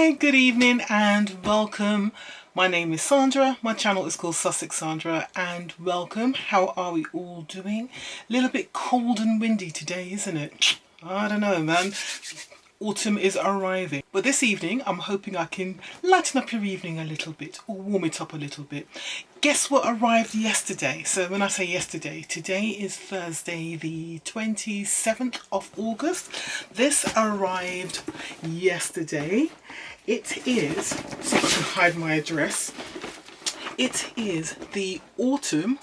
Hi, good evening and welcome. My name is Sandra. My channel is called Sussex Sandra and welcome. How are we all doing? A little bit cold and windy today, isn't it? I don't know, man. Autumn is arriving. But this evening, I'm hoping I can lighten up your evening a little bit or warm it up a little bit. Guess what arrived yesterday? So when I say yesterday, today is Thursday the 27th of August. This arrived yesterday. It is, see if I can hide my address. It is the autumn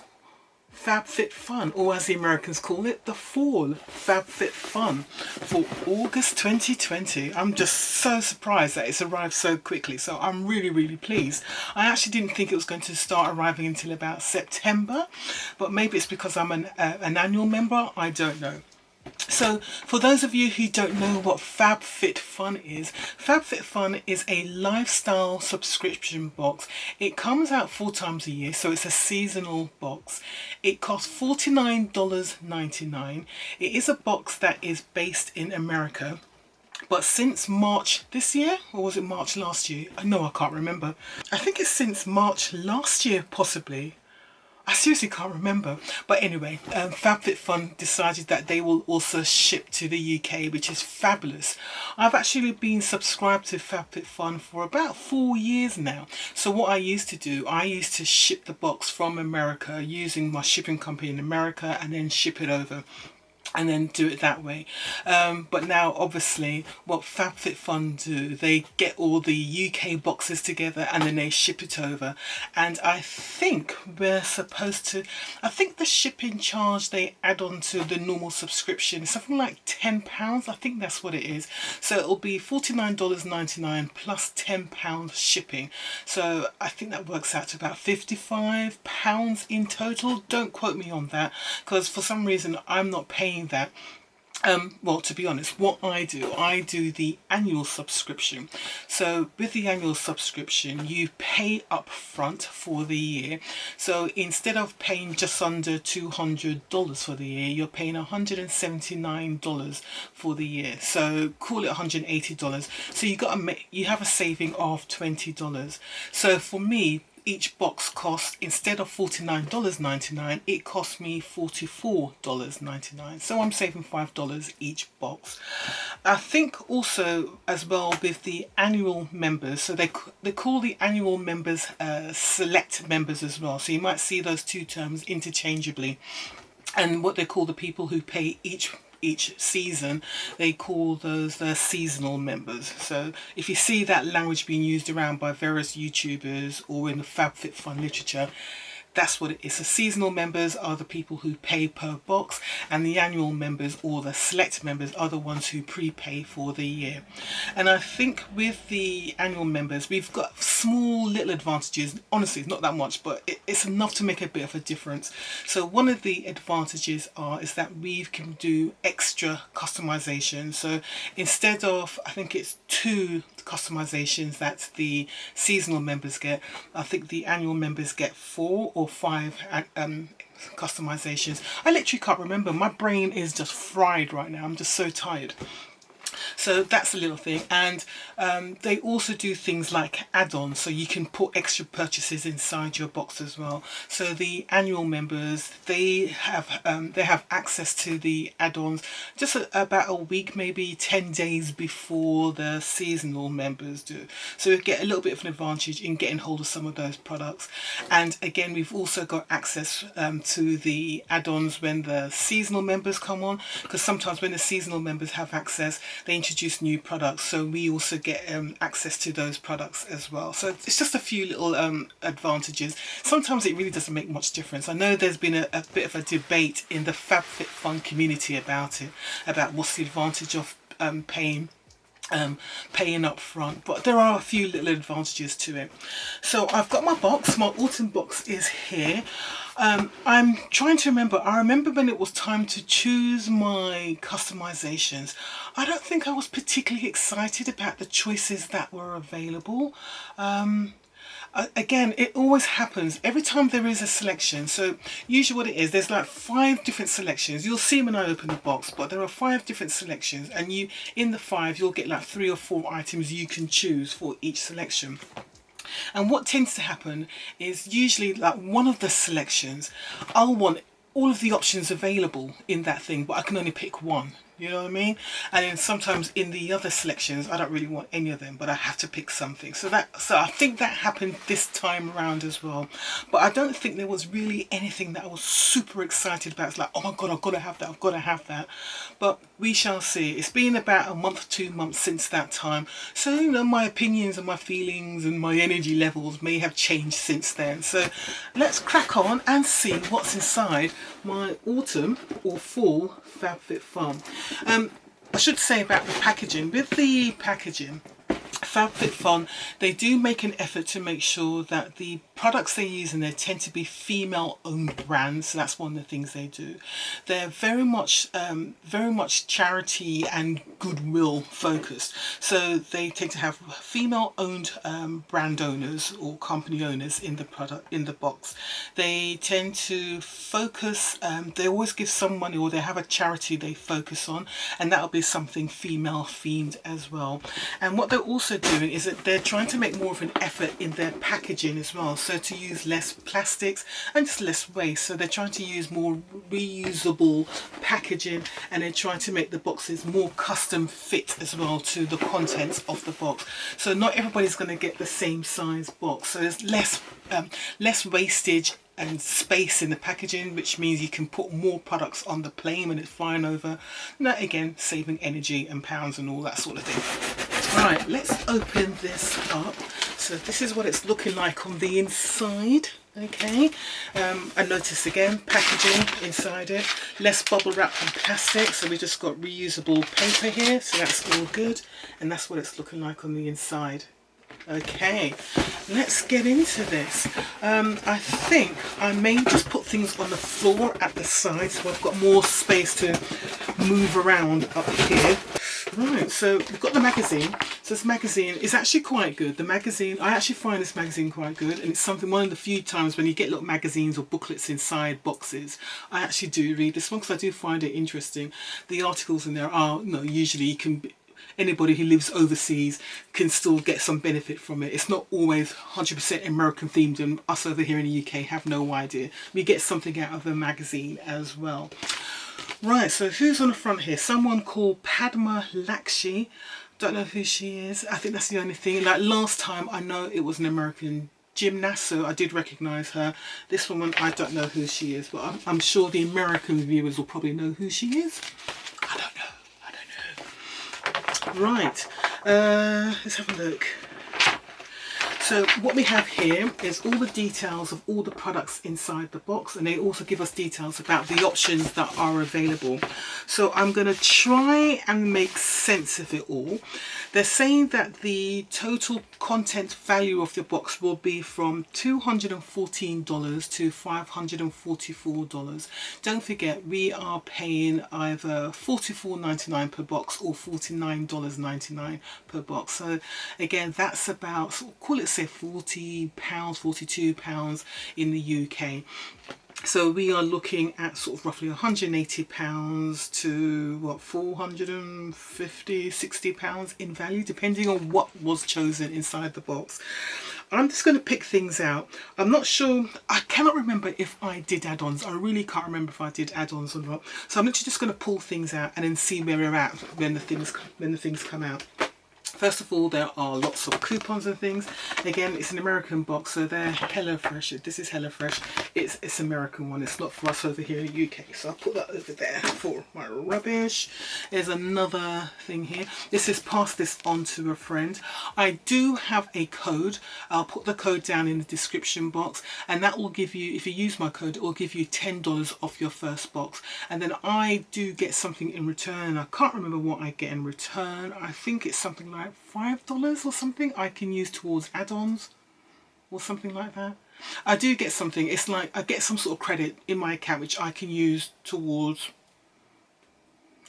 FabFitFun, or as the Americans call it, the fall FabFitFun for August 2020. I'm just so surprised that it's arrived so quickly, so I'm really pleased. I actually didn't think it was going to start arriving until about September, but maybe it's because I'm an annual member, I don't know. So for those of you who don't know what FabFitFun is a lifestyle subscription box. It comes out 4 times a year, so it's a seasonal box. It costs $49.99. It is a box that is based in America. But since March this year, or was it March last year? I can't remember. I think it's since March last year, possibly. I seriously can't remember. But anyway, FabFitFun decided that they will also ship to the UK, which is fabulous. I've actually been subscribed to FabFitFun for about 4 years now. So what I used to do, I used to ship the box from America using my shipping company in America and then ship it over and then do it that way. But now obviously what FabFitFun do, they get all the UK boxes together and then they ship it over. And I think we're supposed to, I think the shipping charge they add on to the normal subscription is something like £10. I think that's what it is. So it'll be $49.99 plus £10 shipping. So I think that works out to about £55 in total. Don't quote me on that, because for some reason I'm not paying that. Well, to be honest, what I do the annual subscription. So with the annual subscription, you pay up front for the year. So instead of paying just under $200 for the year, you're paying $179 for the year. So call it $180. So you have a saving of $20. So for me, each box costs, instead of $49.99, it cost me $44.99. So I'm saving $5 each box. I think also as well with the annual members, so they call the annual members select members as well. So you might see those two terms interchangeably. And what they call the people who pay each season, they call those the seasonal members. So if you see that language being used around by various YouTubers or in the FabFitFun literature, that's what it is. So seasonal members are the people who pay per box, and the annual members or the select members are the ones who prepay for the year. And I think with the annual members, we've got small little advantages. Honestly, it's not that much, but it's enough to make a bit of a difference. So one of the advantages is that we can do extra customization. So instead of, I think it's 2 customizations that the seasonal members get, I think the annual members get 4 or 5 customizations. I literally can't remember. My brain is just fried right now. I'm just so tired. So that's a little thing. And they also do things like add-ons, so you can put extra purchases inside your box as well. So the annual members, they have access to the add-ons just about a week, maybe 10 days before the seasonal members do. So we get a little bit of an advantage in getting hold of some of those products. And again, we've also got access to the add-ons when the seasonal members come on, because sometimes when the seasonal members have access, they introduce new products, so we also get access to those products as well. So it's just a few little advantages. Sometimes it really doesn't make much difference. I know there's been a bit of a debate in the FabFitFun community about it, about what's the advantage of paying up front, but there are a few little advantages to it. So I've got my box. My autumn box is here. I'm trying to remember. I remember when it was time to choose my customizations, I don't think I was particularly excited about the choices that were available. Again, it always happens every time there is a selection. So usually what it is, there's like 5 different selections. You'll see when I open the box, but there are 5 different selections, and you, in the 5, you'll get like 3 or 4 items you can choose for each selection. And what tends to happen is usually like one of the selections, I'll want all of the options available in that thing, but I can only pick one. You know what I mean? And then sometimes in the other selections, I don't really want any of them, but I have to pick something. So I think that happened this time around as well. But I don't think there was really anything that I was super excited about. It's like, oh my God, I've got to have that, I've got to have that. But we shall see. It's been about a month, 2 months since that time. So, you know, my opinions and my feelings and my energy levels may have changed since then. So let's crack on and see what's inside my autumn or fall FabFitFun. I should say about the packaging. With the packaging, FabFitFun, they do make an effort to make sure that the products they use in there tend to be female-owned brands. So that's one of the things they do. They're very much charity and goodwill focused. So they tend to have female-owned brand owners or company owners in the box. They tend to focus. They always give some money, or they have a charity they focus on, and that'll be something female-themed as well. And what they're also doing is that they're trying to make more of an effort in their packaging as well, so to use less plastics and just less waste. So they're trying to use more reusable packaging, and they're trying to make the boxes more custom fit as well to the contents of the box. So not everybody's going to get the same size box, so there's less wastage and space in the packaging, which means you can put more products on the plane when it's flying over. That again, saving energy and pounds and all that sort of thing. Right, let's open this up. So this is what it's looking like on the inside. Okay, and notice again, packaging inside it, less bubble wrap and plastic, so we just got reusable paper here, so that's all good, and that's what it's looking like on the inside. Okay, let's get into this. I think I may just put things on the floor at the side, so I've got more space to move around up here. Right, so we've got the magazine. So this magazine is actually quite good. The magazine, I actually find this magazine quite good, and it's something, one of the few times when you get little magazines or booklets inside boxes, I actually do read this one because I do find it interesting. The articles in there are, you know, usually you can, anybody who lives overseas can still get some benefit from it. It's not always 100% American themed, and us over here in the UK have no idea. We get something out of the magazine as well. Right, so who's on the front here? Someone called Padma Lakshmi. Don't know who she is. I think that's the only thing. Like last time, I know it was an American gymnast, so I did recognise her. This woman, I don't know who she is, but I'm sure the American viewers will probably know who she is. I don't know. Right, let's have a look. So what we have here is all the details of all the products inside the box, and they also give us details about the options that are available. So I'm going to try and make sense of it all. They're saying that the total content value of the box will be from $214 to $544. Don't forget, we are paying either $44.99 per box or $49.99 per box. So again, that's about, call it say £40, £42 in the UK. So we are looking at sort of roughly £180 to what, £450, £60 in value, depending on what was chosen inside the box. I'm just going to pick things out. I'm not sure, I cannot remember if I did add-ons. I really can't remember if I did add-ons or not. So I'm literally just going to pull things out and then see where we're at when the things come out. First of all, there are lots of coupons and things. Again, it's an American box, so they're HelloFresh. This is HelloFresh. It's American one. It's not for us over here in the UK. So I'll put that over there for my rubbish. There's another thing here. This is pass this on to a friend. I do have a code. I'll put the code down in the description box, and that will give you, if you use my code, it will give you $10 off your first box. And then I do get something in return. I can't remember what I get in return. I think it's something like $5 or something I can use towards add-ons or something like that. I do get something, it's like I get some sort of credit in my account which I can use towards,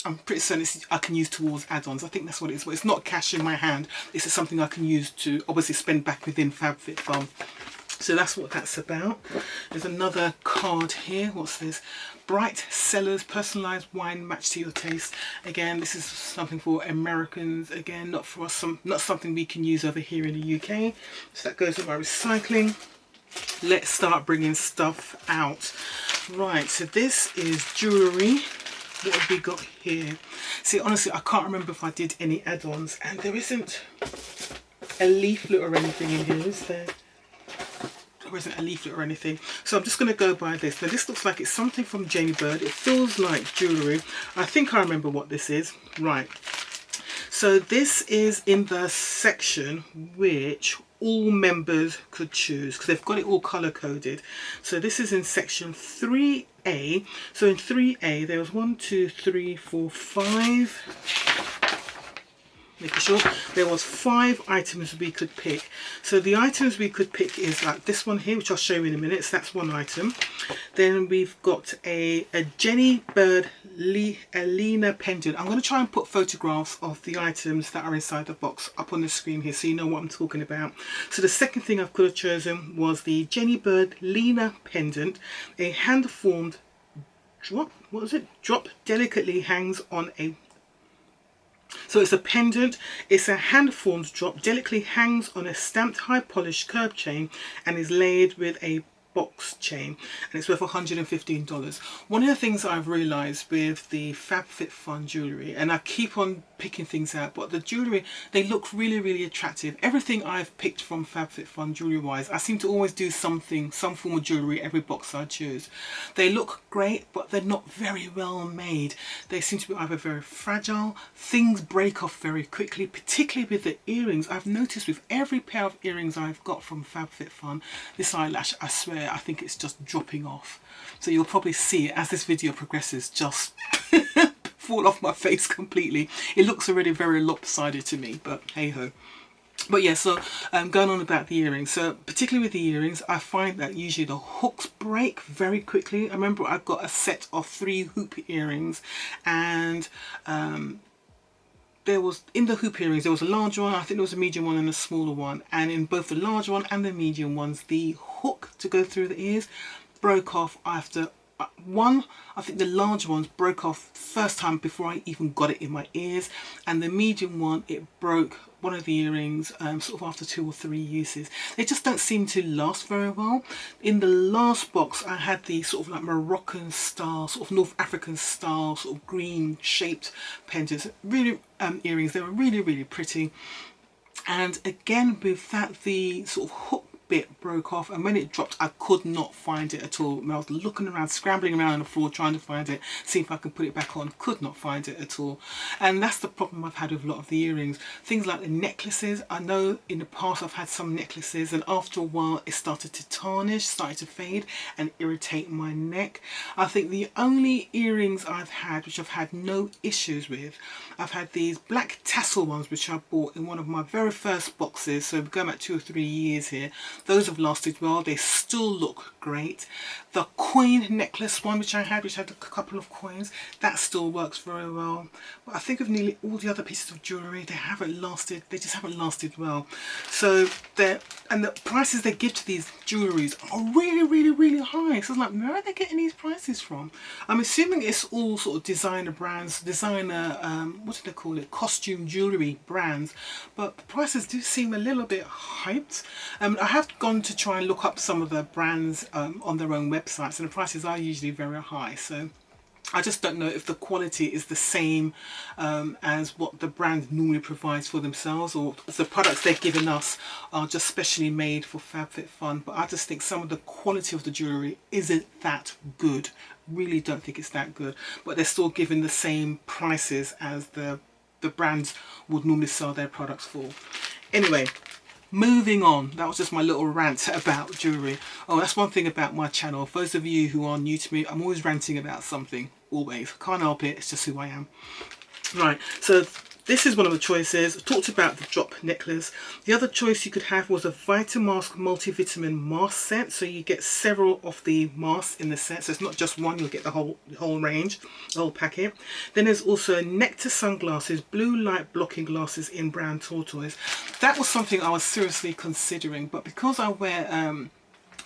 I'm pretty certain I can use towards add-ons. I think that's what it is, but it's not cash in my hand. It's just something I can use to obviously spend back within FabFitFun. So that's what that's about. There's another card here. What's this? Bright Cellars Personalized Wine Matched to Your Taste. Again, this is something for Americans. Again, not for us, not something we can use over here in the UK. So that goes with my recycling. Let's start bringing stuff out. Right, so this is jewellery. What have we got here? See, honestly, I can't remember if I did any add-ons, and there isn't a leaflet or anything in here, is there? There isn't a leaflet or anything, so I'm just going to go by this. Now this looks like it's something from Janie Bird. It feels like jewellery. I think I remember what this is. Right, so this is in the section which all members could choose, because they've got it all color coded. So this is in section 3A. So in 3A there was 1, 2, 3, 4, 5. Making sure there was 5 items we could pick. So the items we could pick is like this one here, which I'll show you in a minute. So that's one item. Then we've got a Jenny Bird Lena pendant. I'm going to try and put photographs of the items that are inside the box up on the screen here, so you know what I'm talking about. So the second thing I could have chosen was the Jenny Bird Lena pendant, a hand formed drop. What is it? Drop delicately hangs on a. So it's a pendant, it's a hand-formed drop, delicately hangs on a stamped high polished curb chain and is layered with a box chain, and it's worth $115. One of the things that I've realised with the FabFitFun jewellery, and I keep on picking things out, but the jewellery, they look really, really attractive. Everything I've picked from FabFitFun jewellery wise, I seem to always do something, some form of jewellery every box I choose. They look great, but they're not very well made. They seem to be either very fragile, things break off very quickly, particularly with the earrings. I've noticed with every pair of earrings I've got from FabFitFun, this eyelash, I swear, I think it's just dropping off. So you'll probably see it as this video progresses, just fall off my face completely. It looks already very lopsided to me, but hey ho. But yeah, so going on about the earrings. So particularly with the earrings, I find that usually the hooks break very quickly. I remember I got a set of 3 hoop earrings, and there was, in the hoop earrings, there was a large one, I think there was a medium one and a smaller one, and in both the large one and the medium ones, the hook to go through the ears broke off after one. I think the large ones broke off first time before I even got it in my ears, and the medium one, it broke one of the earrings sort of after 2 or 3 uses. They just don't seem to last very well. In the last box I had the sort of like Moroccan style, sort of North African style, sort of green shaped pendants, really earrings. They were really, really pretty, and again with that the sort of hook bit broke off, and when it dropped I could not find it at all. I was looking around, scrambling around on the floor trying to find it, see if I could put it back on, could not find it at all. And that's the problem I've had with a lot of the earrings. Things like the necklaces, I know in the past I've had some necklaces and after a while it started to tarnish, started to fade and irritate my neck. I think the only earrings I've had which I've had no issues with, I've had these black tassel ones which I bought in one of my very first boxes, so going back 2 or 3 years here. Those have lasted well, they still look great. The coin necklace one which I had, which had a couple of coins, that still works very well. But I think of nearly all the other pieces of jewellery, they haven't lasted, they just haven't lasted well. So the prices they give to these jewelleries are really, really, really high. So it's like, where are they getting these prices from? I'm assuming it's all sort of designer brands, designer, what do they call it, costume jewellery brands, but the prices do seem a little bit hyped. I have gone to try and look up some of the brands on their own websites, and the prices are usually very high, so I just don't know if the quality is the same as what the brand normally provides for themselves, or if the products they're giving us are just specially made for FabFitFun. But I just think some of the quality of the jewellery isn't that good. Really don't think it's that good, but they're still giving the same prices as the brands would normally sell their products for. Anyway, moving on. That was just my little rant about jewellery. Oh, that's one thing about my channel. For those of you who are new to me, I'm always ranting about something. Always. Can't help it. It's just who I am. Right, so this is one of the choices. I talked about the drop necklace. The other choice you could have was a Vitamask multivitamin mask set. So you get several of the masks in the set. So it's not just one, you'll get the whole range, the whole packet. Then there's also Nectar sunglasses, blue light blocking glasses in brown tortoise. That was something I was seriously considering, but because I wear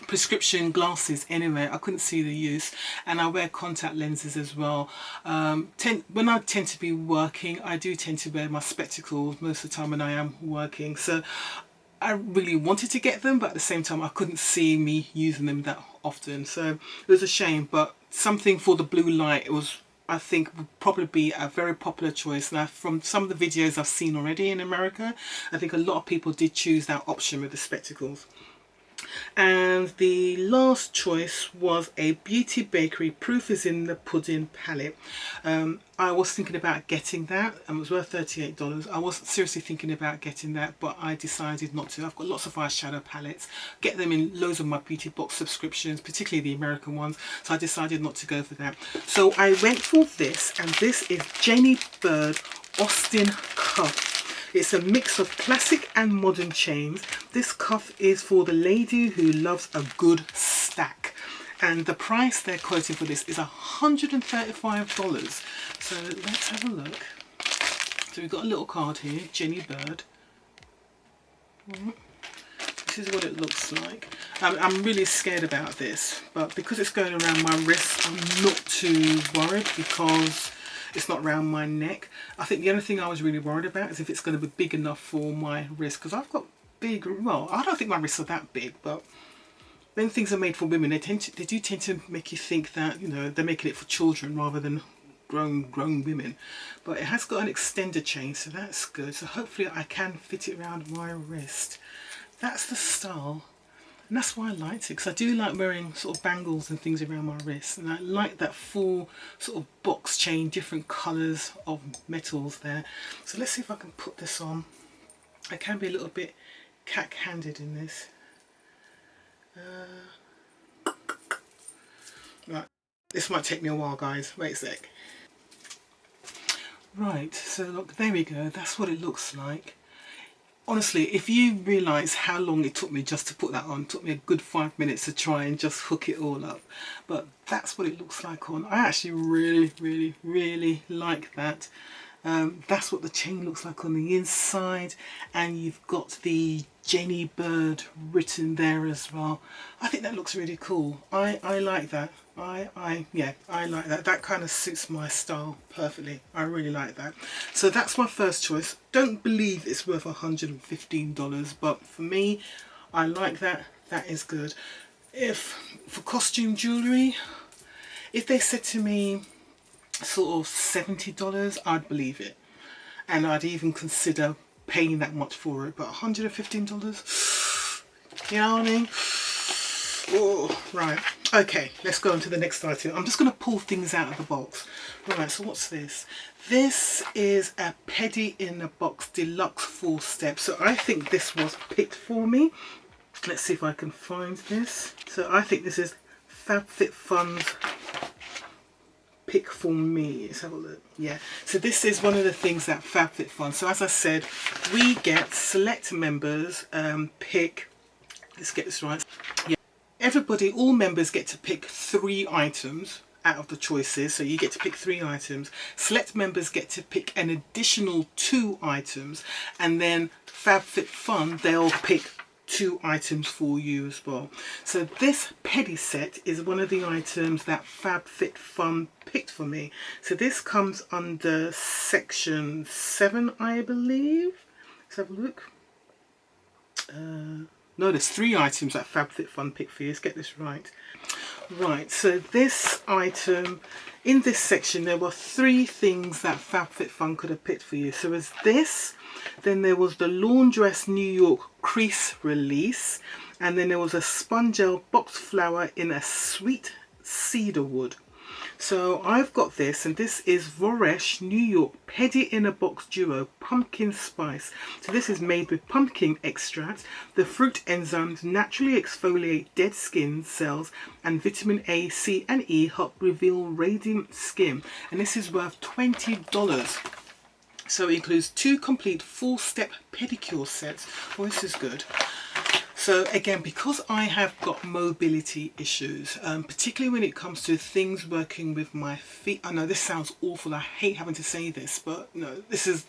prescription glasses anyway. I couldn't see the use, and I wear contact lenses as well. When I tend to be working, I do tend to wear my spectacles most of the time when I am working, so I really wanted to get them, but at the same time I couldn't see me using them that often, so it was a shame. But something for the blue light, it was, I think, would probably be a very popular choice. Now, from some of the videos I've seen already in America, I think a lot of people did choose that option with the spectacles. And the last choice was a Beauty Bakery Proof is in the Pudding palette. I was thinking about getting that, and it was worth $38. I was seriously thinking about getting that, but I decided not to. I've got lots of eyeshadow palettes, get them in loads of my beauty box subscriptions, particularly the American ones, so I decided not to go for that. So I went for this, and this is Jenny Bird Austin Cuff. It's a mix of classic and modern chains. This cuff is for the lady who loves a good stack. And the price they're quoting for this is $135. So let's have a look. So we've got a little card here, Jenny Bird. This is what it looks like. I'm really scared about this, but because it's going around my wrist, I'm not too worried because it's not around my neck. I think the only thing I was really worried about is if it's going to be big enough for my wrist, because I've got big, well, I don't think my wrists are that big, but when things are made for women, they do tend to make you think that, you know, they're making it for children rather than grown women. But it has got an extender chain, so that's good. So hopefully I can fit it around my wrist. That's the style. And that's why I liked it, because I do like wearing sort of bangles and things around my wrist, and I like that full sort of box chain, different colours of metals there. So let's see if I can put this on. I can be a little bit cack-handed in this. Right, this might take me a while, guys. Wait a sec. Right, so look, there we go. That's what it looks like. Honestly, if you realise how long it took me just to put that on, it took me a good 5 minutes to try and just hook it all up. But that's what it looks like on. I actually really like that. That's what the chain looks like on the inside, and you've got the Jenny Bird written there as well. I think that looks really cool. I like that. Yeah, I like that. That kind of suits my style perfectly. I really like that. So that's my first choice. Don't believe it's worth $115, but for me, I like that. That is good. If for costume jewellery, if they said to me sort of $70, I'd believe it, and I'd even consider paying that much for it. But $115, you know what I mean? Oh, right. Okay, let's go on to the next item. I'm just going to pull things out of the box. Right, so what's this? This is a Pedi in a Box Deluxe 4-step. So I think this was picked for me. Let's see if I can find this. So I think this is FabFitFun's pick for me. Let's have a look. Yeah, so this is one of the things that FabFitFun. So as I said, we get select members pick. Let's get this right. Yeah. Everybody, all members get to pick 3 items out of the choices. So you get to pick 3 items. Select members get to pick an additional 2 items. And then FabFitFun, they'll pick 2 items for you as well. So this Pedi set is one of the items that FabFitFun picked for me. So this comes under section 7, I believe. Let's have a look. No, there's 3 items that FabFitFun picked for you. Let's get this right. Right, so this item, in this section, there were 3 things that FabFitFun could have picked for you. So there's this, then there was the Laundress New York Crease Release, and then there was a Spongel Box Flower in a Sweet Cedar Wood. So I've got this, and this is Voresh New York Pedi in a Box Duo Pumpkin Spice. So this is made with pumpkin extract. The fruit enzymes naturally exfoliate dead skin cells, and vitamin A, C and E help reveal radiant skin. And this is worth $20. So it includes 2 complete 4-step pedicure sets. Well, this is good. So again, because I have got mobility issues, particularly when it comes to things working with my feet. I know this sounds awful. I hate having to say this, but no, this is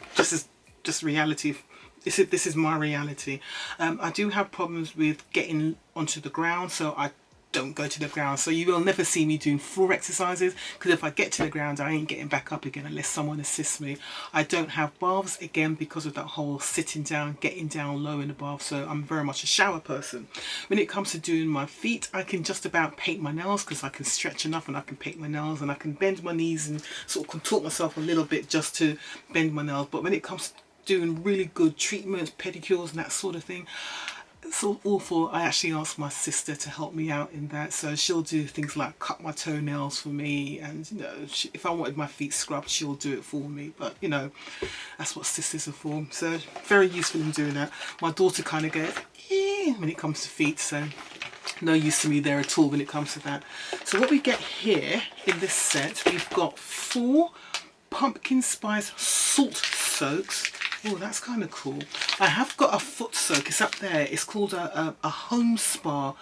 just reality This is my reality. I do have problems with getting onto the ground, so I don't go to the ground. So you will never see me doing floor exercises, because if I get to the ground, I ain't getting back up again unless someone assists me. I don't have baths, again, because of that whole sitting down, getting down low in the bath. So I'm very much a shower person. When it comes to doing my feet, I can just about paint my nails, because I can stretch enough and I can paint my nails, and I can bend my knees and sort of contort myself a little bit just to bend my nails. But when it comes to doing really good treatments, pedicures and that sort of thing, it's so awful. I actually asked my sister to help me out in that, so she'll do things like cut my toenails for me, and you know, if I wanted my feet scrubbed, she'll do it for me. But you know, that's what sisters are for. So very useful in doing that. My daughter kind of goes when it comes to feet, so no use to me there at all when it comes to that. So what we get here in this set, we've got 4 pumpkin spice salt soaks. Oh, that's kind of cool. I have got a foot soak. It's up there. It's called a home spa,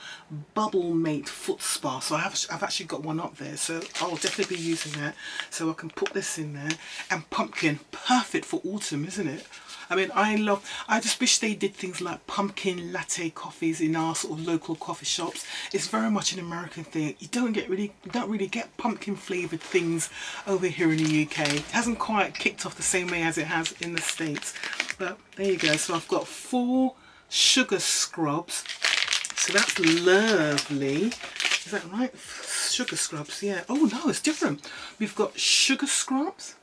bubble mate foot spa. So I've actually got one up there. So I'll definitely be using that. So I can put this in there. And pumpkin, perfect for autumn, isn't it? I mean, I just wish they did things like pumpkin latte coffees in our sort of local coffee shops. It's very much an American thing. You don't really get pumpkin flavoured things over here in the UK. It hasn't quite kicked off the same way as it has in the States. But there you go. So I've got 4 sugar scrubs. So that's lovely. Is that right? Sugar scrubs, yeah. Oh no, it's different. We've got sugar scrubs.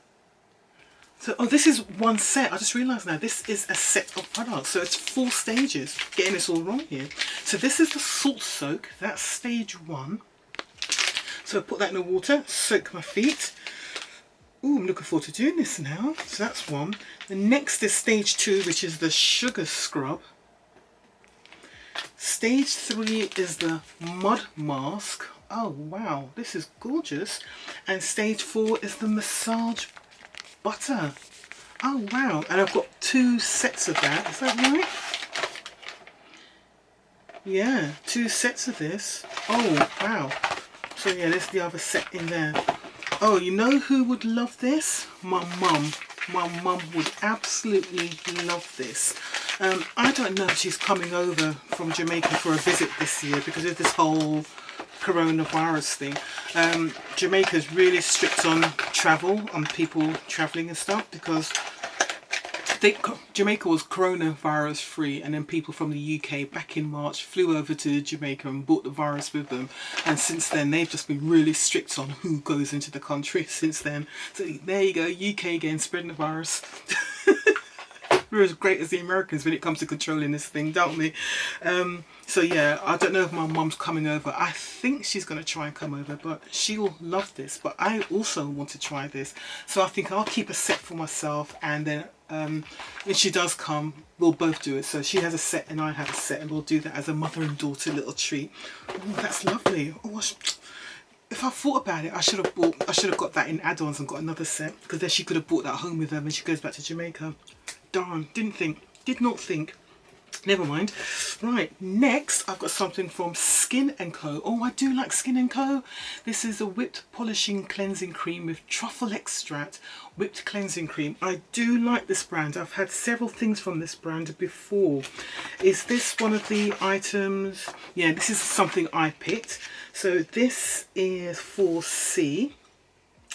So, oh, this is one set. I just realised now, this is a set of products. So it's 4 stages. Getting this all wrong here. So this is the salt soak. That's stage 1. So I put that in the water, soak my feet. Ooh, I'm looking forward to doing this now. So that's 1. The next is stage 2, which is the sugar scrub. Stage 3 is the mud mask. Oh, wow. This is gorgeous. And stage 4 is the massage butter. Oh wow, and I've got 2 sets of that, is that right? Yeah, 2 sets of this. Oh wow. So yeah, there's the other set in there. Oh, you know who would love this? My mum. My mum would absolutely love this. I don't know if she's coming over from Jamaica for a visit this year because of this whole coronavirus thing. Jamaica's really strict on travel, on people travelling and stuff, because Jamaica was coronavirus free, and then people from the UK back in March flew over to Jamaica and brought the virus with them, and since then they've just been really strict on who goes into the country since then. So there you go, UK again, spreading the virus. We're as great as the Americans when it comes to controlling this thing, don't we? So yeah, I don't know if my mum's coming over. I think she's going to try and come over, but she'll love this. But I also want to try this. So I think I'll keep a set for myself, and then when she does come, we'll both do it. So she has a set and I have a set, and we'll do that as a mother and daughter little treat. Oh, that's lovely. Oh, if I thought about it, I should have got that in add-ons and got another set, because then she could have brought that home with her when she goes back to Jamaica. Darn, did not think. Never mind. Right, next I've got something from Skin & Co. Oh, I do like Skin & Co. This is a whipped polishing cleansing cream with truffle extract whipped cleansing cream. I do like this brand. I've had several things from this brand before. Is this one of the items? Yeah, this is something I picked. So this is for C.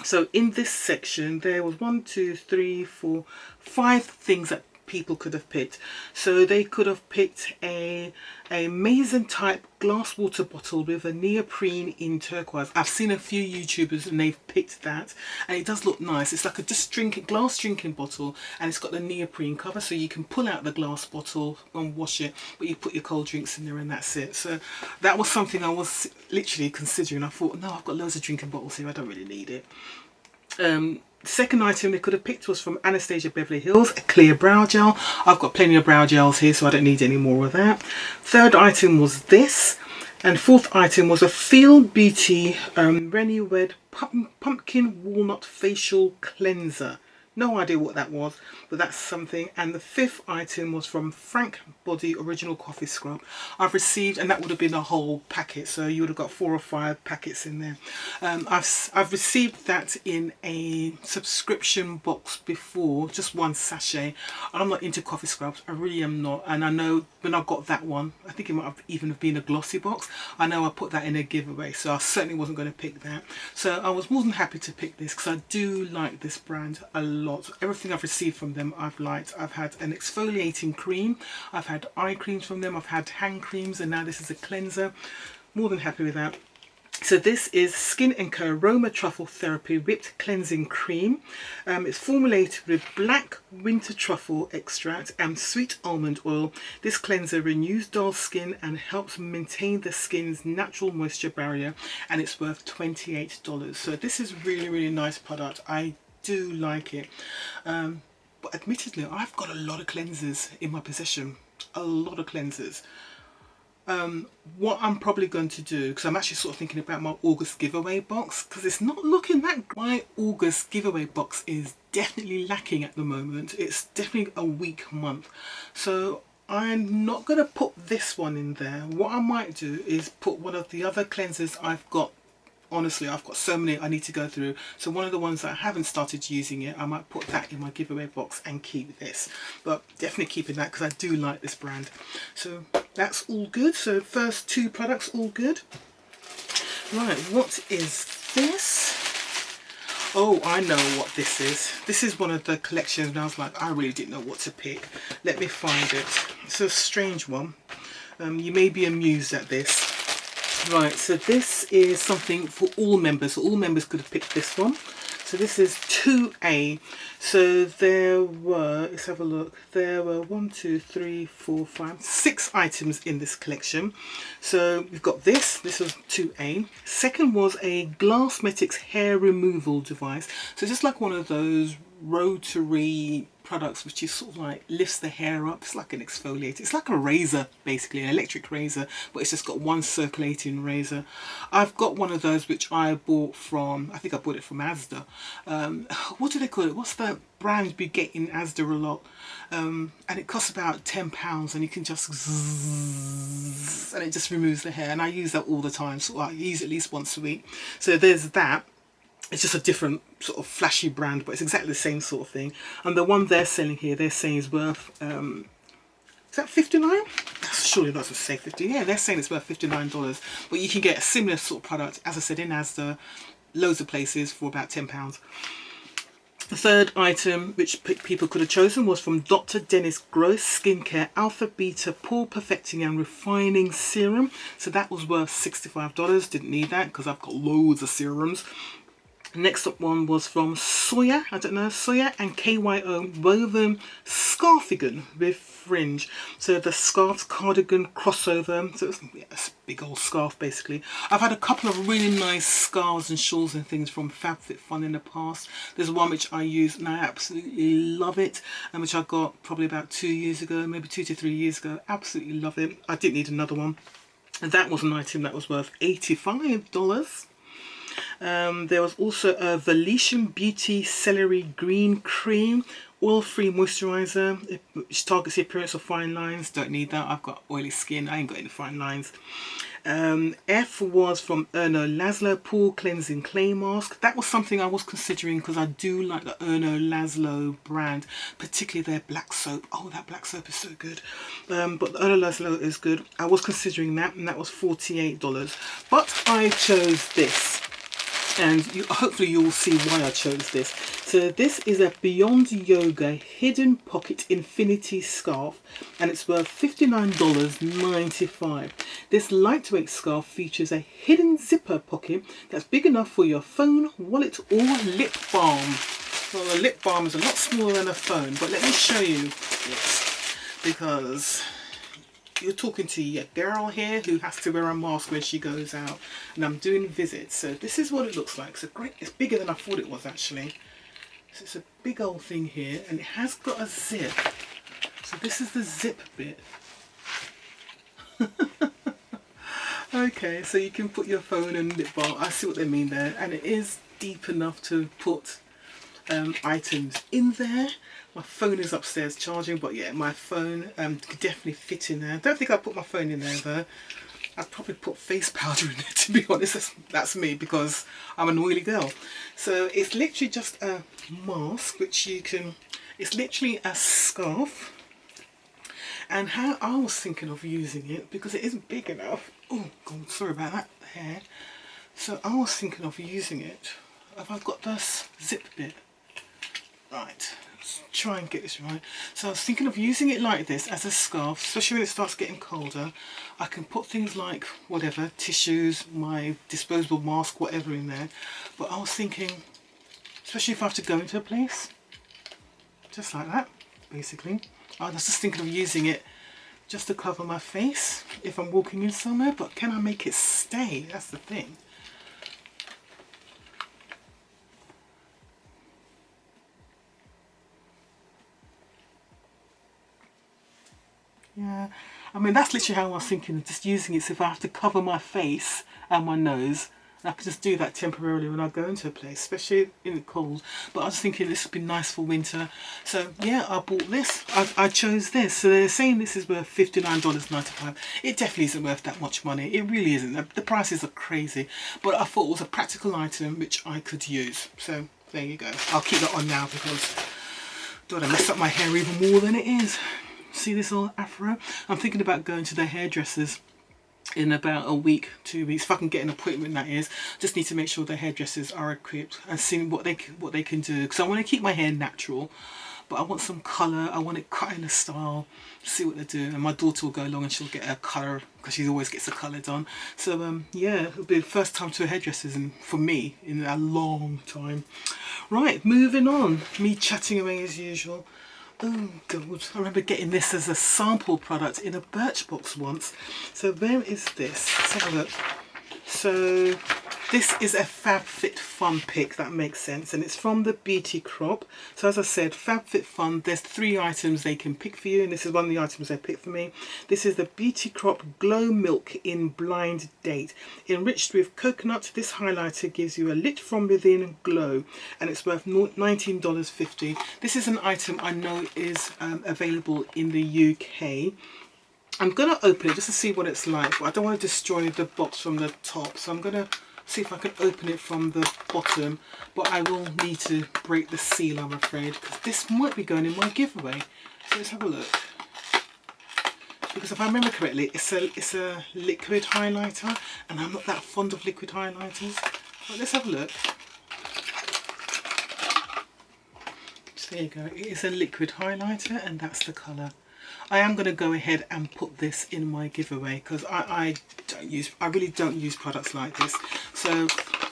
So in this section there was 1, 2, 3, 4, 5 things that people could have picked. So they could have picked a Mason type glass water bottle with a neoprene in turquoise. I've seen a few YouTubers and they've picked that, and it does look nice. It's like a glass drinking bottle, and it's got the neoprene cover, so you can pull out the glass bottle and wash it, but you put your cold drinks in there and that's it. So that was something I was literally considering. I thought, no, I've got loads of drinking bottles here, I don't really need it. The second item they could have picked was from Anastasia Beverly Hills, a clear brow gel. I've got plenty of brow gels here, so I don't need any more of that. Third item was this, and fourth item was a Feel Beauty Rennie Wed Pumpkin Walnut Facial Cleanser. No idea what that was, but that's something. And the fifth item was from Frank Body Original Coffee Scrub. I've received, and that would have been a whole packet, so you would have got 4 or 5 packets in there. I've received that in a subscription box before, just one sachet. And I'm not into coffee scrubs, I really am not. And I know when I got that one, I think it might have even been a glossy box. I know I put that in a giveaway, so I certainly wasn't going to pick that. So I was more than happy to pick this because I do like this brand a lot. Everything I've received from them I've liked. I've had an exfoliating cream, I've had eye creams from them, I've had hand creams, and now this is a cleanser. More than happy with that. So this is Skin & Co Aroma Truffle Therapy Whipped Cleansing Cream. It's formulated with black winter truffle extract and sweet almond oil. This cleanser renews dull skin and helps maintain the skin's natural moisture barrier, and it's worth $28. So this is really nice product. I do like it. But admittedly, I've got a lot of cleansers in my possession. A lot of cleansers. What I'm probably going to do, because I'm actually sort of thinking about my August giveaway box, because it's not looking that good. My August giveaway box is definitely lacking at the moment. It's definitely a weak month. So I'm not going to put this one in there. What I might do is put one of the other cleansers I've got. Honestly, I've got so many I need to go through. So one of the ones that I haven't started using yet, I might put that in my giveaway box and keep this. But definitely keeping that because I do like this brand. So that's all good. So first 2 products, all good. Right, what is this? Oh, I know what this is. This is one of the collections and I was like, I really didn't know what to pick. Let me find it. It's a strange one. You may be amused at this. Right, so this is something for all members. So all members could have picked this one. So this is 2A. So there were, let's have a look. There were 1, 2, 3, 4, 5, 6 items in this collection. So we've got this. This was 2A. Second was a Glassmetics hair removal device. So just like one of those rotary products which is sort of like lifts the hair up. It's like an exfoliator. It's like a razor, basically, an electric razor, but it's just got one circulating razor. I've got one of those which I bought from, I think I bought it from Asda. What do they call it? What's the brand we get in Asda a lot? And it costs about £10 and you can just zzz, and it just removes the hair, and I use that all the time, so I use it at least once a week. So there's that. It's just a different sort of flashy brand, but it's exactly the same sort of thing. And the one they're selling here, they're saying is worth, is that $59? That's surely not to say 50. Yeah, they're saying it's worth $59. But you can get a similar sort of product, as I said, in Asda, loads of places for about £10. The third item, which people could have chosen, was from Dr. Dennis Gross Skincare Alpha Beta Pore Perfecting and Refining Serum. So that was worth $65. Didn't need that because I've got loads of serums. Next up one was from Soya, I don't know, Soya and KYO Woven Scarfigan with fringe. So the scarf cardigan crossover, so it's a big old scarf basically. I've had a couple of really nice scarves and shawls and things from FabFitFun in the past. There's one which I use and I absolutely love it, and which I got probably about 2 years ago, maybe 2 to 3 years ago. Absolutely love it. I didn't need another one. And that was an item that was worth $85. There was also a Venetian Beauty Celery Green Cream Oil-Free Moisturiser, which targets the appearance of fine lines. Don't need that, I've got oily skin, I ain't got any fine lines. F was from Erno Laszlo Pore Cleansing Clay Mask. That was something I was considering because I do like the Erno Laszlo brand, particularly their black soap. Oh, that black soap is so good. But the Erno Laszlo is good. I was considering that, and that was $48. But I chose this. And hopefully you'll see why I chose this. So this is a Beyond Yoga Hidden Pocket Infinity Scarf, and it's worth $59.95. This lightweight scarf features a hidden zipper pocket that's big enough for your phone, wallet or lip balm. Well, the lip balm is a lot smaller than a phone, but let me show you this, because you're talking to your girl here who has to wear a mask when she goes out, and I'm doing visits. So this is what it looks like. So great, it's bigger than I thought it was actually. So it's a big old thing here, and it has got a zip. So this is the zip bit. Okay, so you can put your phone and lip balm. I see what they mean there, and it is deep enough to put items in there. My phone is upstairs charging, but yeah, my phone could definitely fit in there. I don't think I'll put my phone in there though. I'd probably put face powder in there, to be honest. That's me, because I'm an oily girl. So it's literally just a mask, which you can, it's literally a scarf. And how I was thinking of using it, because it isn't big enough. Oh God, sorry about that hair. So I was thinking of using it. Have I got this zip bit? Right, let's try and get this right. So I was thinking of using it like this as a scarf, especially when it starts getting colder. I can put things like whatever, tissues, my disposable mask, whatever in there. But I was thinking, especially if I have to go into a place, just like that, basically. I was just thinking of using it just to cover my face if I'm walking in somewhere, but can I make it stay? That's the thing. Yeah, I mean, that's literally how I was thinking of just using it. So if I have to cover my face and my nose, I could just do that temporarily when I go into a place, especially in the cold. But I was thinking this would be nice for winter. So yeah, I bought this. I chose this. So they're saying this is worth $59.95. It definitely isn't worth that much money. It really isn't. The prices are crazy. But I thought it was a practical item which I could use. So there you go. I'll keep that on now because I don't want to mess up my hair even more than it is. See this all afro? I'm thinking about going to the hairdressers in about a week, 2 weeks, if I can get an appointment, that is. Just need to make sure the hairdressers are equipped and see what they can do, because I want to keep my hair natural, but I want some colour. I want it cut in a style, see what they do. And my daughter will go along and she'll get her colour, because she always gets a colour done. So yeah, it'll be the first time to a hairdresser's for me in a long time. Right, moving on, me chatting away as usual. Oh God, I remember getting this as a sample product in a Birchbox once. So where is this? Let's have a look. So this is a FabFitFun pick, that makes sense, and it's from the Beauty Crop. So as I said, FabFitFun, there's 3 items they can pick for you, and this is one of the items they picked for me. This is the Beauty Crop Glow Milk in Blind Date. Enriched with coconut, this highlighter gives you a lit from within glow, and it's worth $19.50. This is an item I know is available in the UK. I'm going to open it just to see what it's like, but I don't want to destroy the box from the top, so I'm going to see if I can open it from the bottom, but I will need to break the seal, I'm afraid, because this might be going in my giveaway. So let's have a look, because if I remember correctly, it's a liquid highlighter, and I'm not that fond of liquid highlighters. But let's have a look. So there you go, it is a liquid highlighter, and that's the colour. I am going to go ahead and put this in my giveaway, because I really don't use products like this. So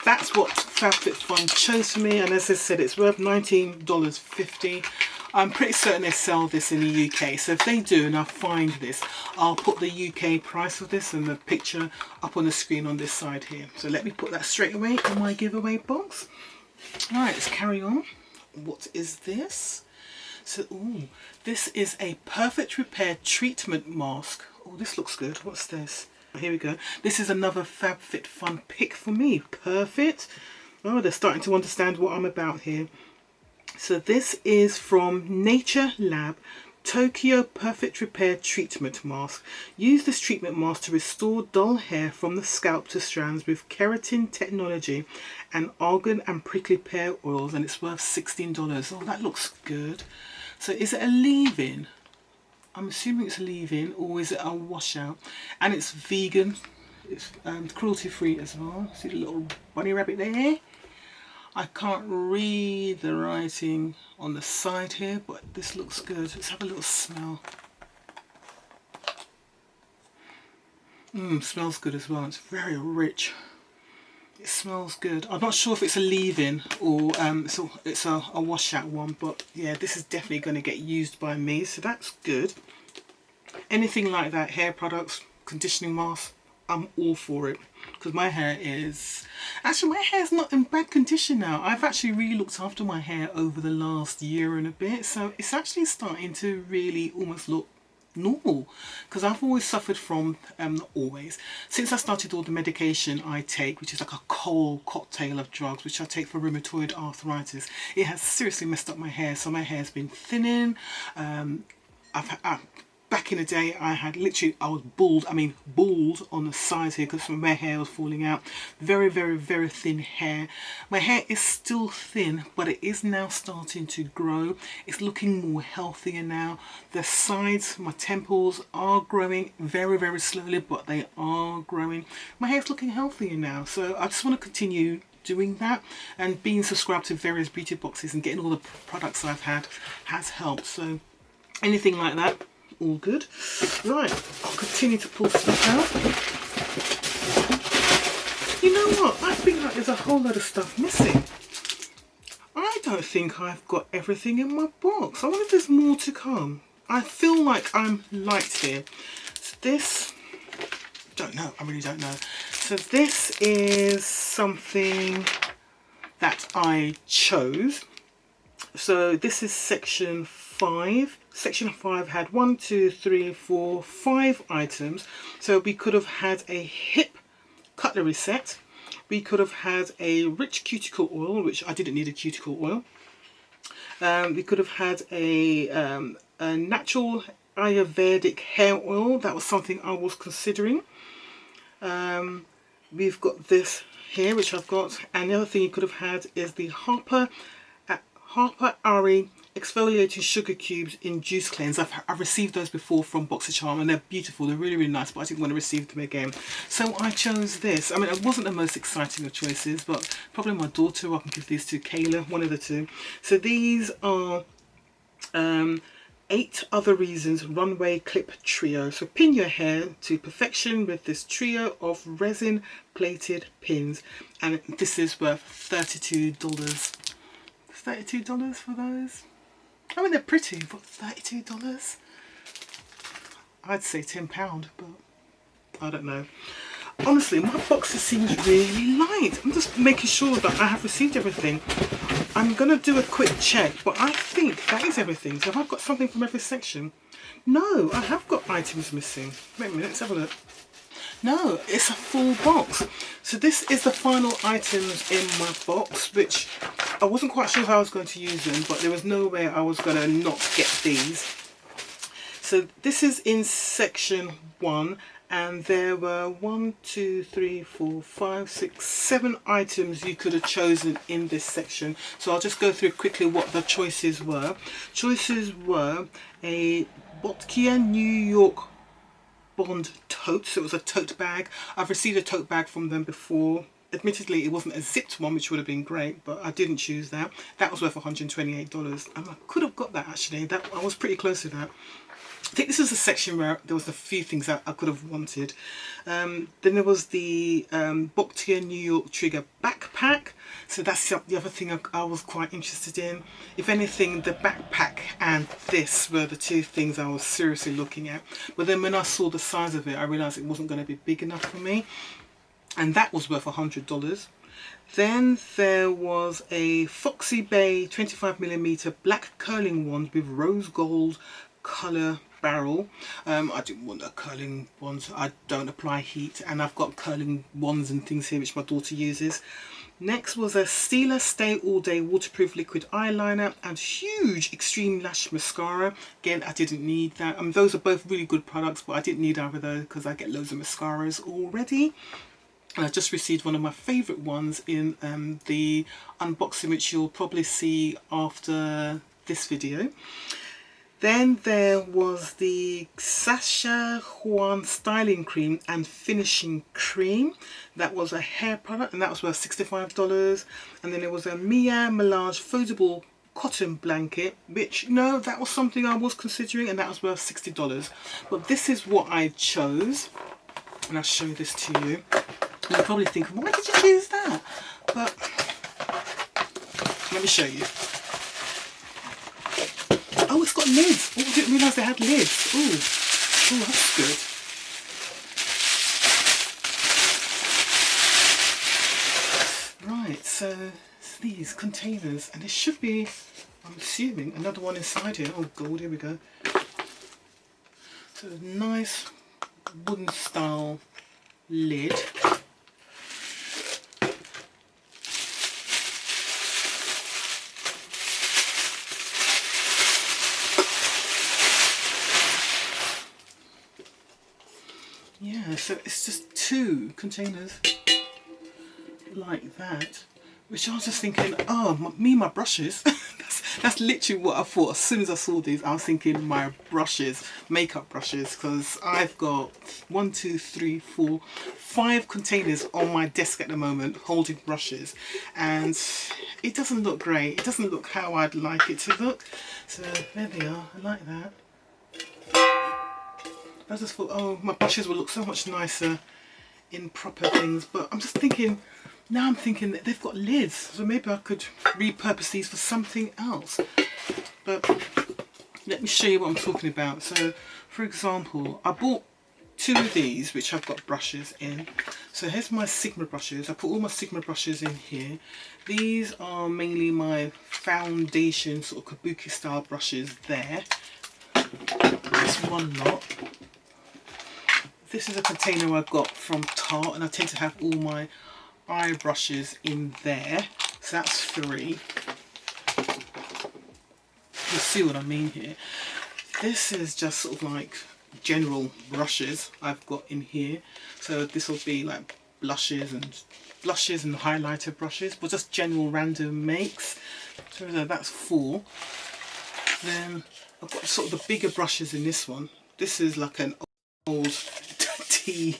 that's what FabFitFun chose for me, and as I said, it's worth $19.50. I'm pretty certain they sell this in the UK, so if they do and I find this, I'll put the UK price of this and the picture up on the screen on this side here. So let me put that straight away in my giveaway box. Alright, let's carry on. What is this? So, ooh, this is a Perfect Repair Treatment Mask. Oh, this looks good. What's this? Here we go. This is another FabFitFun pick for me. Perfect. Oh, they're starting to understand what I'm about here. So this is from Nature Lab Tokyo Perfect Repair Treatment Mask. Use this treatment mask to restore dull hair from the scalp to strands with keratin technology and argan and prickly pear oils, and it's worth $16. Oh, that looks good. So is it a leave-in? I'm assuming it's a leave-in, or is it a washout? And it's vegan. It's cruelty-free as well. See the little bunny rabbit there? I can't read the writing on the side here, but this looks good. Let's have a little smell. Smells good as well. It's very rich. It smells good. I'm not sure if it's a leave-in or it's a washout one, but yeah, this is definitely going to get used by me, so that's good. Anything like that, hair products, conditioning masks, I'm all for it, because my hair is... Actually, my hair's not in bad condition now. I've actually really looked after my hair over the last year and a bit, so it's actually starting to really almost look normal, because I've always suffered from, not always, since I started all the medication I take, which is like a whole cocktail of drugs which I take for rheumatoid arthritis, it has seriously messed up my hair. So my hair's been thinning. Back in the day, I had literally, I was bald, bald on the sides here because my hair was falling out. Very, very, very thin hair. My hair is still thin, but it is now starting to grow. It's looking more healthier now. The sides, my temples are growing very, very slowly, but they are growing. My hair's looking healthier now. So I just want to continue doing that, and being subscribed to various beauty boxes and getting all the products I've had has helped. So anything like that, all good. Right, I'll continue to pull stuff out. You know what? I think like there's a whole lot of stuff missing. I don't think I've got everything in my box. I wonder if there's more to come. I feel like I'm light here. So this, don't know, I really don't know. So this is something that I chose. So this is section 5. Section 5 had 5 items. So we could have had a hip cutlery set. We could have had a rich cuticle oil, which I didn't need a cuticle oil. We could have had a natural Ayurvedic hair oil. That was something I was considering. We've got this here, which I've got. And the other thing you could have had is the Harper Ari exfoliating sugar cubes in juice cleanse. I've received those before from BoxyCharm and they're beautiful, they're really, really nice, but I didn't want to receive them again, so I chose this. I mean, it wasn't the most exciting of choices, but probably my daughter, or I can give these to Kayla, one of the two. So these are 8 Other Reasons Runway Clip Trio. So pin your hair to perfection with this trio of resin plated pins, and this is worth $32. $32 for those. I mean, they're pretty, but $32? I'd say £10, but I don't know. Honestly, my boxes seems really light. I'm just making sure that I have received everything. I'm going to do a quick check, but I think that is everything. So have I got something from every section? No, I have got items missing. Wait a minute, let's have a look. No, it's a full box. So this is the final items in my box, which I wasn't quite sure how I was going to use them, but there was no way I was going to not get these. So this is in section 1, and there were 7 items you could have chosen in this section. So I'll just go through quickly what the choices were. Choices were a Pedicure New York Bond tote, so it was a tote bag. I've received a tote bag from them before. Admittedly, it wasn't a zipped one, which would have been great, but I didn't choose that. That was worth $128, and I could have got that actually. That I was pretty close to that. I think this is a section where there was a few things that I could have wanted. Then there was the Pedicure New York Trigger backpack. So that's the other thing I was quite interested in. If anything, the backpack and this were the two things I was seriously looking at. But then when I saw the size of it, I realised it wasn't going to be big enough for me. And that was worth $100. Then there was a Foxy Bay 25mm black curling wand with rose gold colour barrel. I didn't want a curling wand. I don't apply heat, and I've got curling wands and things here which my daughter uses. Next was a Stila Stay All Day waterproof liquid eyeliner and huge extreme lash mascara. Again, I didn't need that. Those are both really good products, but I didn't need either of those because I get loads of mascaras already. And I just received one of my favourite ones in the unboxing, which you'll probably see after this video. Then there was the Sacha Juan Styling Cream and Finishing Cream. That was a hair product, and that was worth $65. And then there was a Mia Melange foldable cotton blanket, which, no, that was something I was considering, and that was worth $60. But this is what I chose, and I'll show this to you. And you're probably thinking, why did you choose that? But let me show you. Oh, it's got lids. Oh, I didn't realise they had lids. Oh, that's good. Right, so it's these containers, and there should be, I'm assuming, another one inside here. Oh God, here we go. So a nice wooden style lid. Yeah, so it's just 2 containers like that, which I was just thinking, oh, my brushes. that's literally what I thought as soon as I saw these. I was thinking my brushes, makeup brushes, because I've got 1, 2, 3, 4, 5 containers on my desk at the moment holding brushes, and it doesn't look great. It doesn't look how I'd like it to look. So there they are. I like that. I just thought, oh, my brushes will look so much nicer in proper things, but I'm just thinking, now I'm thinking that they've got lids, so maybe I could repurpose these for something else. But let me show you what I'm talking about. So for example, I bought 2 of these which I've got brushes in. So here's my Sigma brushes. I put all my Sigma brushes in here. These are mainly my foundation sort of kabuki style brushes there. That's one lot. This is a container I got from Tarte, and I tend to have all my eye brushes in there. So that's 3. You'll see what I mean here. This is just sort of like general brushes I've got in here. So this will be like blushes and highlighter brushes, but just general random makes. So that's 4. Then I've got sort of the bigger brushes in this one. This is like an old tea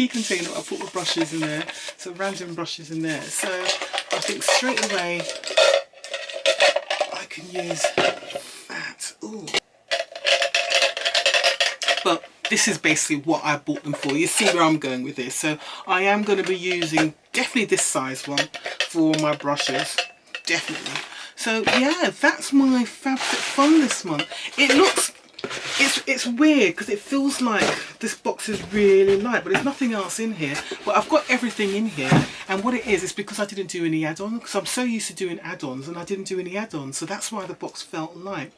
container. I put the brushes in there, so random brushes in there. So I think straight away I can use that. Ooh. But this is basically what I bought them for. You see where I'm going with this. So I am going to be using definitely this size one for my brushes, definitely. So yeah, that's my FabFitFun this month. It looks, it's weird because it feels like this box is really light, but there's nothing else in here. But I've got everything in here, and what it is because I didn't do any add-ons, because I'm so used to doing add-ons, and I didn't do any add-ons, so that's why the box felt light.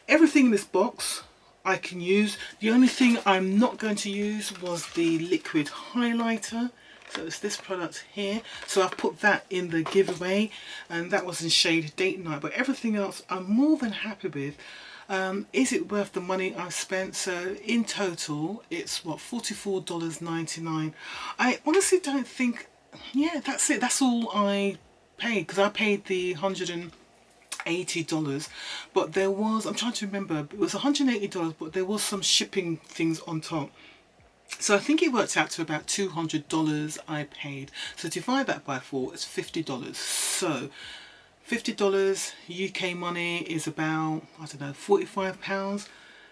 Everything in this box I can use. The only thing I'm not going to use was the liquid highlighter. So it's this product here. So I've put that in the giveaway, and that was in shade Date Night. But everything else I'm more than happy with. Is it worth the money I've spent? So in total, it's what, $44.99. I honestly don't think, yeah, that's it. That's all I paid, because I paid the $180, but there was, I'm trying to remember, it was $180, but there was some shipping things on top. So I think it worked out to about $200 I paid. So divide that by 4, it's $50. So $50 UK money is about, I don't know, £45.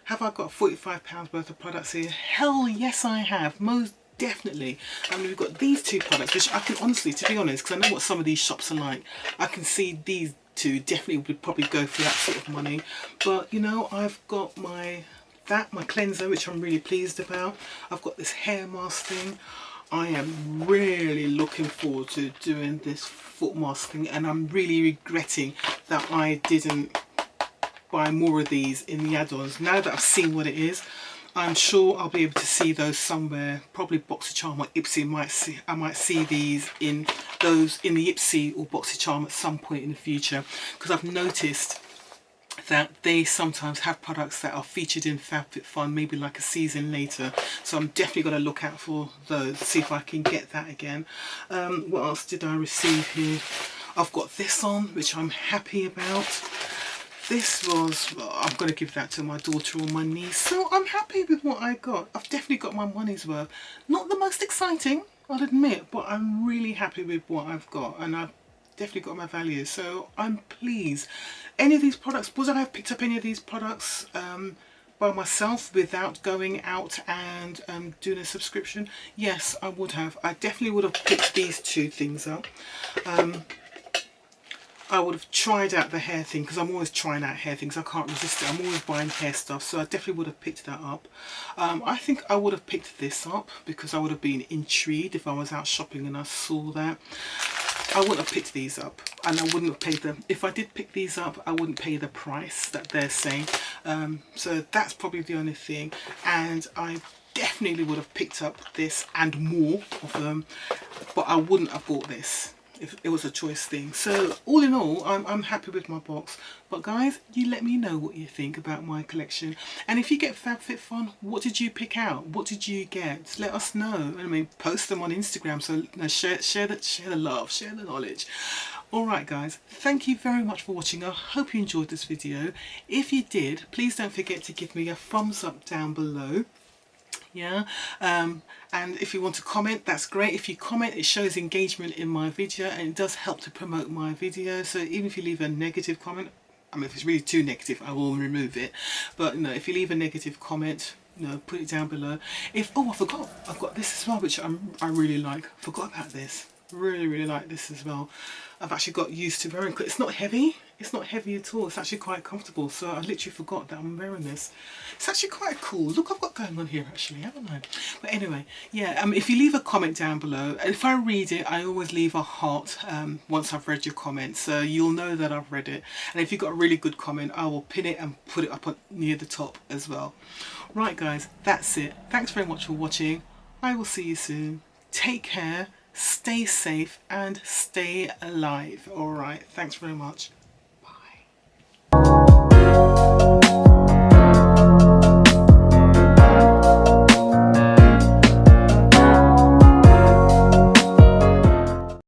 Have I got £45 worth of products here? Hell yes I have, most definitely. I mean, we've got these 2 products, which I can honestly, to be honest, because I know what some of these shops are like, I can see these 2 definitely would probably go for that sort of money. But you know, I've got my cleanser, which I'm really pleased about. I've got this hair mask thing. I am really looking forward to doing this foot mask thing, and I'm really regretting that I didn't buy more of these in the add-ons. Now that I've seen what it is, I'm sure I'll be able to see those somewhere, probably BoxyCharm or Ipsy. I might see these in the Ipsy or BoxyCharm at some point in the future, because I've noticed that they sometimes have products that are featured in FabFitFun maybe like a season later, so I'm definitely going to look out for those, see if I can get that again. What else did I receive here? I've got this on, which I'm happy about. This was, well, I'm going to give that to my daughter or my niece, so I'm happy with what I got. I've definitely got my money's worth. Not the most exciting, I'll admit, but I'm really happy with what I've got, and I've definitely got my value, so I'm pleased. Any of these products, would I have picked up any of these products by myself without going out and doing a subscription? Yes, I would have. I definitely would have picked these 2 things up. I would have tried out the hair thing, because I'm always trying out hair things. I can't resist it. I'm always buying hair stuff, so I definitely would have picked that up. I think I would have picked this up because I would have been intrigued if I was out shopping and I saw that. I wouldn't have picked these up, and I wouldn't have paid them. If I did pick these up, I wouldn't pay the price that they're saying. So that's probably the only thing. And I definitely would have picked up this and more of them, but I wouldn't have bought this if it was a choice thing. So all in all, I'm happy with my box. But guys, you let me know what you think about my collection. And if you get FabFitFun, what did you pick out? What did you get? Let us know. I mean, post them on Instagram. So share the love, share the knowledge. Alright guys, thank you very much for watching. I hope you enjoyed this video. If you did, please don't forget to give me a thumbs up down below. Yeah, and if you want to comment, that's great. If you comment, it shows engagement in my video, and it does help to promote my video. So even if you leave a negative comment, I mean, if it's really too negative, I will remove it. But you know, if you leave a negative comment, you know, put it down below. Oh, I forgot, I've got this as well, which I really like. Forgot about this. Really like this as well. I've actually got used to wearing it. It's not heavy. It's not heavy at all. It's actually quite comfortable. So I literally forgot that I'm wearing this. It's actually quite cool. Look, I've got going on here actually, haven't I? But anyway, yeah. If you leave a comment down below, if I read it, I always leave a heart once I've read your comment, so you'll know that I've read it. And if you've got a really good comment, I will pin it and put it up near the top as well. Right, guys, that's it. Thanks very much for watching. I will see you soon. Take care. Stay safe and stay alive. All right. Thanks very much. Bye.